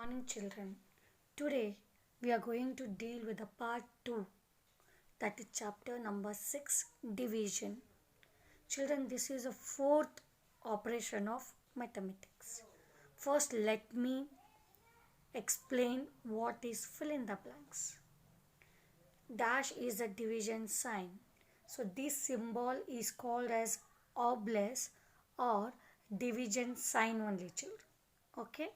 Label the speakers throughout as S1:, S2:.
S1: morning, children. Today we are going to deal with the part 2, that is chapter number 6, division. Children, this is a fourth operation of mathematics. First, let me explain what is fill in the blanks. Dash is a division sign. So, this symbol is called as oblast or division sign only, children. Okay.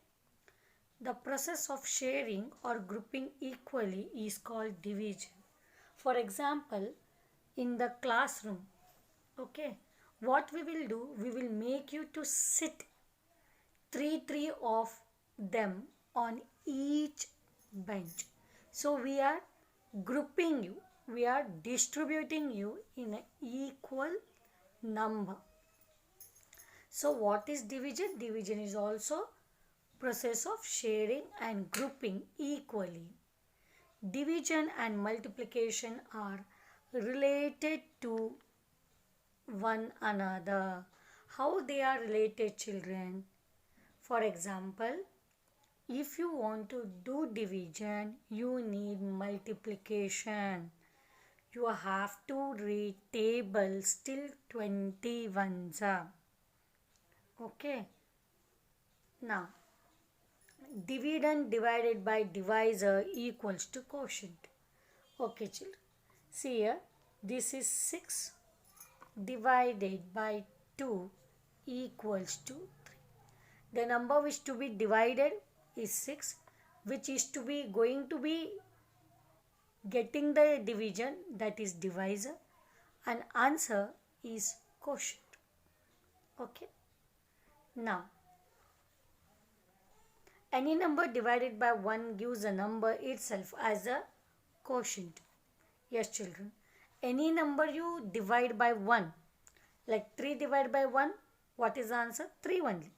S1: The process of sharing or grouping equally is called division. For example, in the classroom, okay, what we will do, we will make you to sit three of them on each bench. So we are grouping you, we are distributing you in an equal number. So what is division? Division is also process of sharing and grouping equally. Division and multiplication are related to one another. How they are related, children? For example, if you want to do division, you need multiplication. You have to read tables till 21. Okay. Now, dividend divided by divisor equals to quotient. Okay, children. See here, this is 6 divided by 2 equals to 3. The number which to be divided is 6, which is to be going to be getting the division, that is divisor, and answer is quotient. Okay. Now, any number divided by 1 gives a number itself as a quotient. Yes, children. Any number you divide by 1, like 3 divided by 1, what is the answer? 3 only.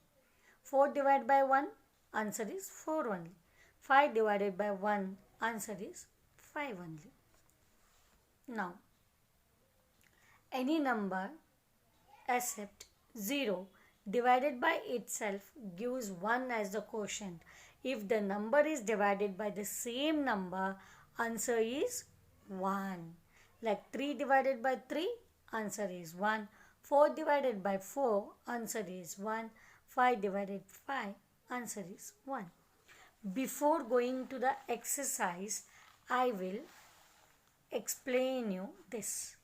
S1: 4 divided by 1, answer is 4 only. 5 divided by 1, answer is 5 only. Now, any number except 0 divided by itself gives 1 as the quotient. If the number is divided by the same number, answer is 1. Like 3 divided by 3, answer is 1. 4 divided by 4, answer is 1. 5 divided by 5, answer is 1. Before going to the exercise, I will explain you this.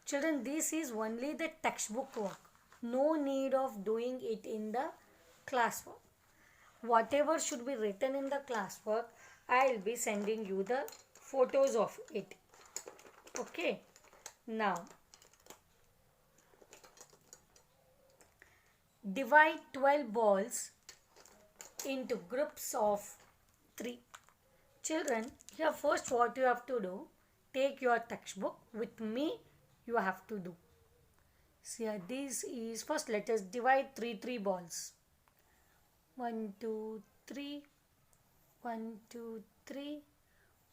S1: Children, this is only the textbook work. No need of doing it in the classwork. Whatever should be written in the classwork, I will be sending you the photos of it. Okay. Now, divide 12 balls into groups of 3. Children, here first what you have to do, take your textbook. With me, you have to do. See, this is, first let us divide 3 balls. 1, 2, 3, 1, 2, 3,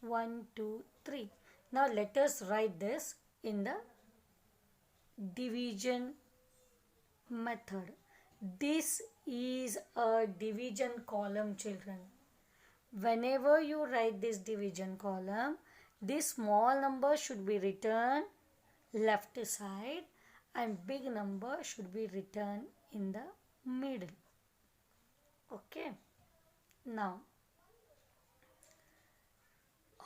S1: 1, 2, 3. Now let us write this in the division method. This is a division column, children. Whenever you write this division column, this small number should be written left side and big number should be written in the middle. Okay. Now,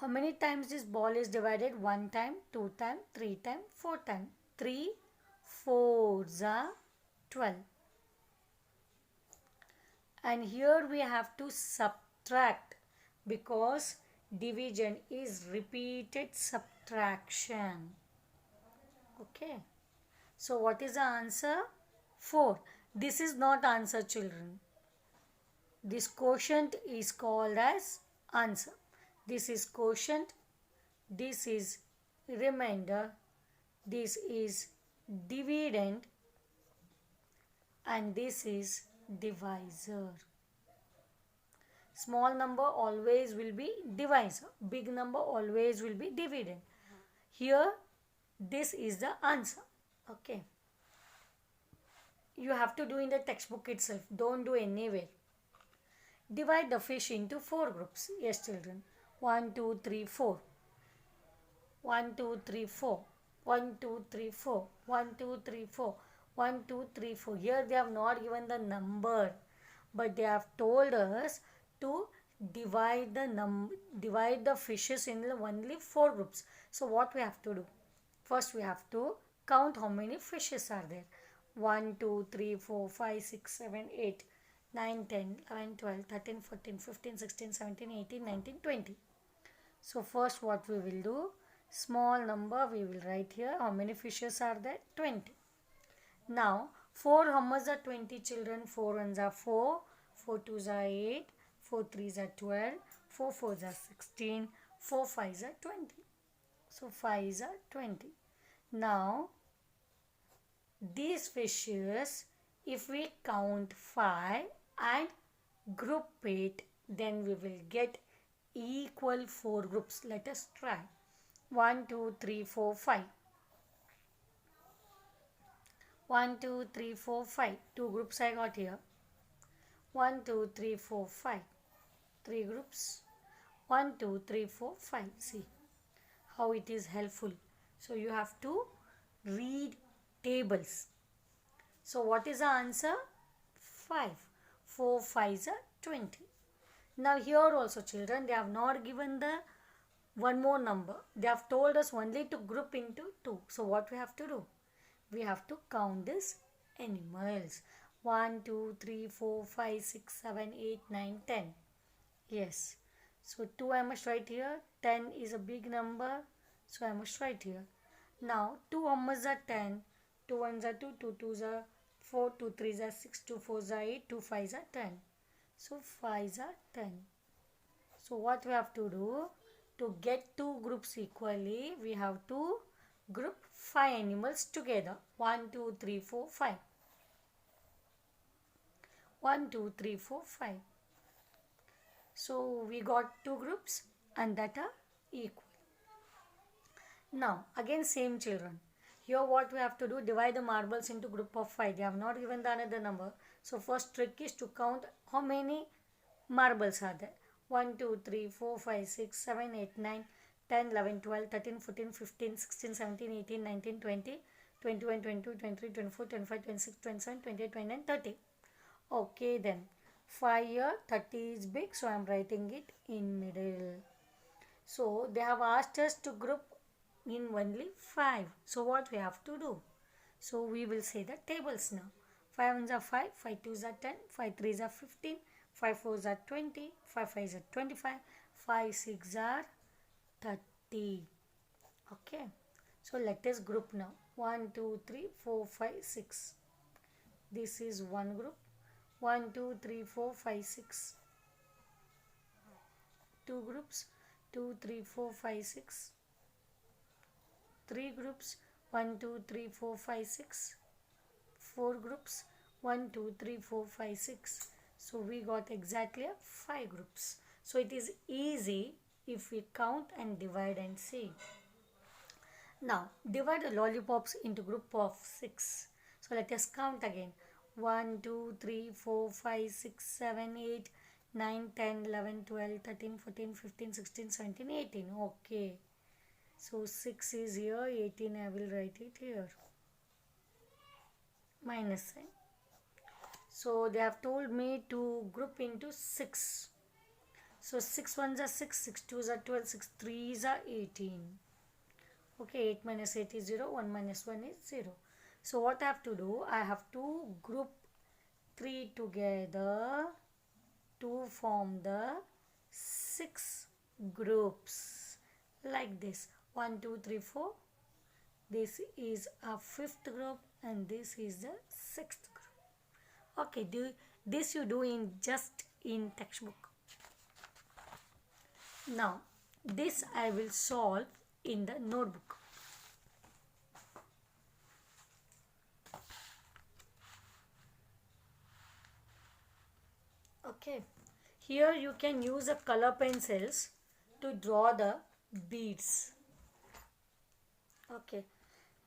S1: how many times this ball is divided? 1 time, 2 time, 3 time, 4 time. 3 4s are 12. And here we have to subtract because division is repeated subtraction. Okay. So what is the answer? 4. This is not answer, children. This quotient is called as answer. This is quotient. This is remainder. This is dividend. And this is divisor. Small number always will be divisor. Big number always will be dividend. Here, this is the answer. Okay. You have to do in the textbook itself. Don't do anywhere. Divide the fish into 4 groups. Yes, children. 1, 2, 3, 4. 1, 2, 3, 4. 1, 2, 3, 4. 1, 2, 3, 4. 1, 2, 3, 4. Here they have not given the number, but they have told us to divide the fishes in only 4 groups. So what we have to do? First we have to count how many fishes are there. 1, 2, 3, 4, 5, 6, 7, 8, 9, 10, 11, 12, 13, 14, 15, 16, 17, 18, 19, 20. So first what we will do? Small number we will write here. How many fishes are there? 20. Now 4 how much are 20 children? 4 ones are 4, 4 twos are 8, 4 threes are 12, 4 fours are 16, 4 fives are 20. So 5s are 20. Now these fishes, if we count 5 and group it, then we will get equal 4 groups. Let us try. 1, 2, 3, 4, 5. 1, 2, 3, 4, 5. 2 groups I got here. 1, 2, 3, 4, 5. 3 groups. 1, 2, 3, 4, 5. See how it is helpful. So you have to read tables. So what is the answer? 5. 4 5s are 20. Now here also children, they have not given the one more number. They have told us only to group into 2. So what we have to do? We have to count these animals. 1, 2, 3, 4, 5, 6, 7, 8, 9, 10. Yes. So 2 I must write here. 10 is a big number. So I must write here. Now 2 how much are 10? 2 ones are 2, 2 twos are 4, 2 threes are 6, 2 fours are 8, 2 fives are 10. So 5s are 10. So what we have to do? To get 2 groups equally, we have to group 5 animals together. 1, 2, 3, 4, 5. 1, 2, 3, 4, 5. So we got 2 groups and that are equal. Now again same children. Here what we have to do? Divide the marbles into group of 5. They have not given the another number. So first trick is to count how many marbles are there. 1, 2, 3, 4, 5, 6, 7, 8, 9, 10, 11, 12, 13, 14, 15, 16, 17, 18, 19, 20, 21, 22, 23, 24, 25, 26, 27, 28, 29, 30. Okay then. 5 here, 30 is big, so I am writing it in middle. So they have asked us to group in only 5. So what we have to do? So we will say the tables now. 5 ones are 5, 5 twos are 10, 5 threes are 15, 5 fours are 20, 5 fives are 25, 5 6 are 30. Okay. So let us group now. 1, 2, 3, 4, 5, 6. This is one group. 1, 2, 3, 4, 5, 6. 2 groups. 2, 3, 4, 5, 6. 3 groups. 1, 2, 3, 4, 5, 6. 4 groups. 1, 2, 3, 4, 5, 6. So we got exactly 5 groups. So it is easy if we count and divide and see. Now divide the lollipops into group of 6. So let us count again. 1, 2, 3, 4, 5, 6, 7, 8, 9, 10, 11, 12, 13, 14, 15, 16, 17, 18. Okay. So 6 is here, 18 I will write it here. Minus sign. So they have told me to group into 6. So 6 ones are 6, 6 twos are 12, 6 threes are 18. Okay, 8 minus 8 is 0, 1 minus 1 is 0. So what I have to do? I have to group 3 together to form the 6 groups. Like this. 1, 2, 3, 4. This is a 5th group and this is the 6th group. Okay, this you do in just in textbook. Now this I will solve in the notebook. Okay, here you can use a color pencils to draw the beads. Okay,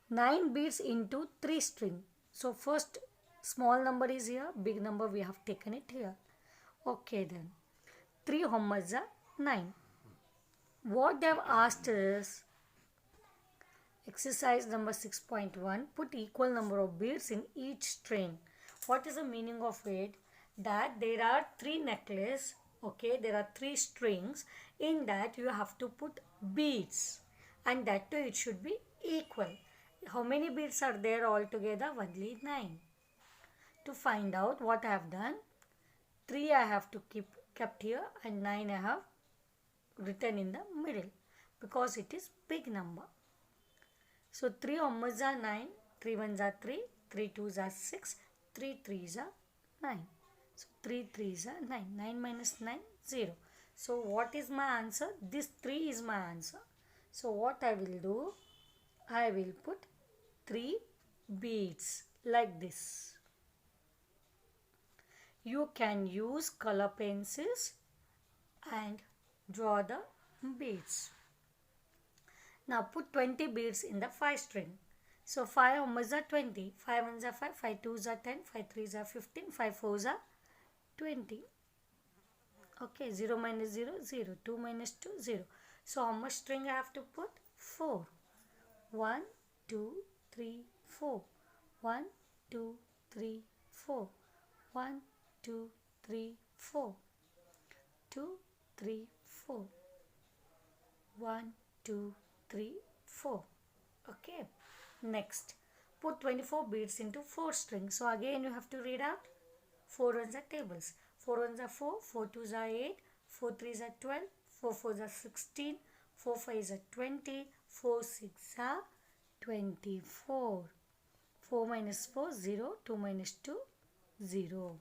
S1: 9 beads into 3 string. So first small number is here, big number we have taken it here. Okay then. 3 how much are 9? What they have asked is exercise number 6.1, put equal number of beads in each string. What is the meaning of it? That there are 3 necklaces, okay, there are 3 strings. In that you have to put beads, and that too it should be equal. How many beads are there altogether? Only 9. To find out what I have done, 3 I have to kept here and 9 I have written in the middle because it is big number. So 3 ones are 9, 3 ones are 3, 3 twos are 6, 3 threes are 9. So 3 threes are 9. 9 minus 9, 0. So what is my answer? This 3 is my answer. So what I will do? I will put 3 beads like this. You can use color pencils and draw the beads. Now put 20 beads in the 5 string. So 5 ones are 20, 5 ones are 5, 5 twos are 10, 5 threes are 15, 5 fours are 20. Okay, 0 minus 0, 0, 2 minus 2, 0. So how much string I have to put? 4. 1, 2, 3, 4. 1, 2, 3, 4. 1, 2, 3, 4. 2, 3, 4. 1, 2, 3, 4. Okay. Next, put 24 beads into 4 strings. So again you have to read out 4 ones are tables. 4 ones are 4, 4 twos are 8, 4 threes are 12, 4 fours are 16, 4 fives are 20, 4 six are 24. 4 minus 4, 0, 2 minus 2, 0.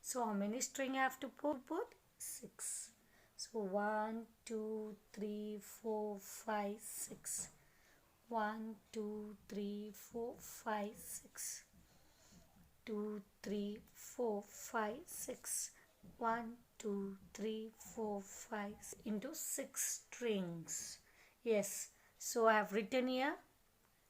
S1: So how many string I have to put? 6. So 1, 2, 3, 4, 5, 6. 1, 2, 3, 4, 5, 6. 2, 3, 4, 5, 6. 1, 2, 3, 4, 5 into 6 strings. Yes. So I have written here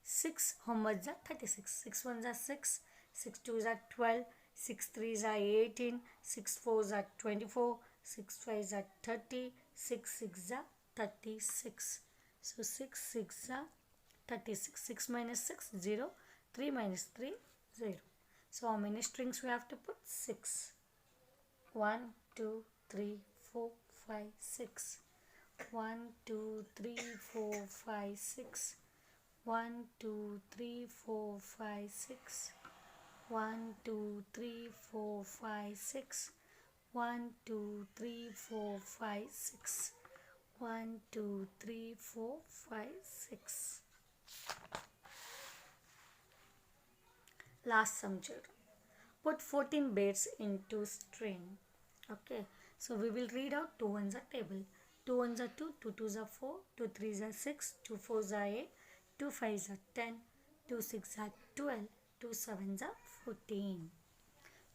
S1: 6. How much are 36? 6 ones are 6. 6 twos are 12. 6 threes are 18. 6 fours are 24. 6 fives are 30. 6 six are 36. So 6 6 are 36. 6 minus 6, 0. 3 minus 3, 0. So how many strings we have to put? 6. 1, 2, 3, 4, 5, 6. 1, 2, 3, 4, 5, 6. 1, 2, 3, 4, 5, 6. 1, 2, 3, 4, 5, 6. 1, 2, 3, 4, 5, 6. 1, 2, 3, 4, 5, 6. Last sum, children. Put 14 beads into string. Okay. So we will read out 2 ones are table. 2 ones are 2, 2 twos are 4, 2 threes are 6, 2 fours are 8, 2 fives are 10, 2 six are 12, 2 sevens are 14.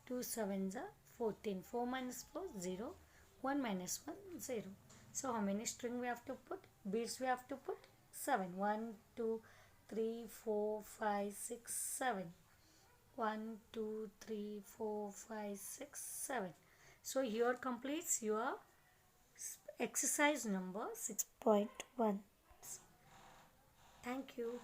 S1: 2 sevens are 14. 4 minus 4, 0. 1 minus 1, 0. So how many string we have to put? Beads we have to put? 7. 1, 2, 3, 4, 5, 6, 7. 1, 2, 3, 4, 5, 6, 7. So here completes your exercise number 6.1. Thank you.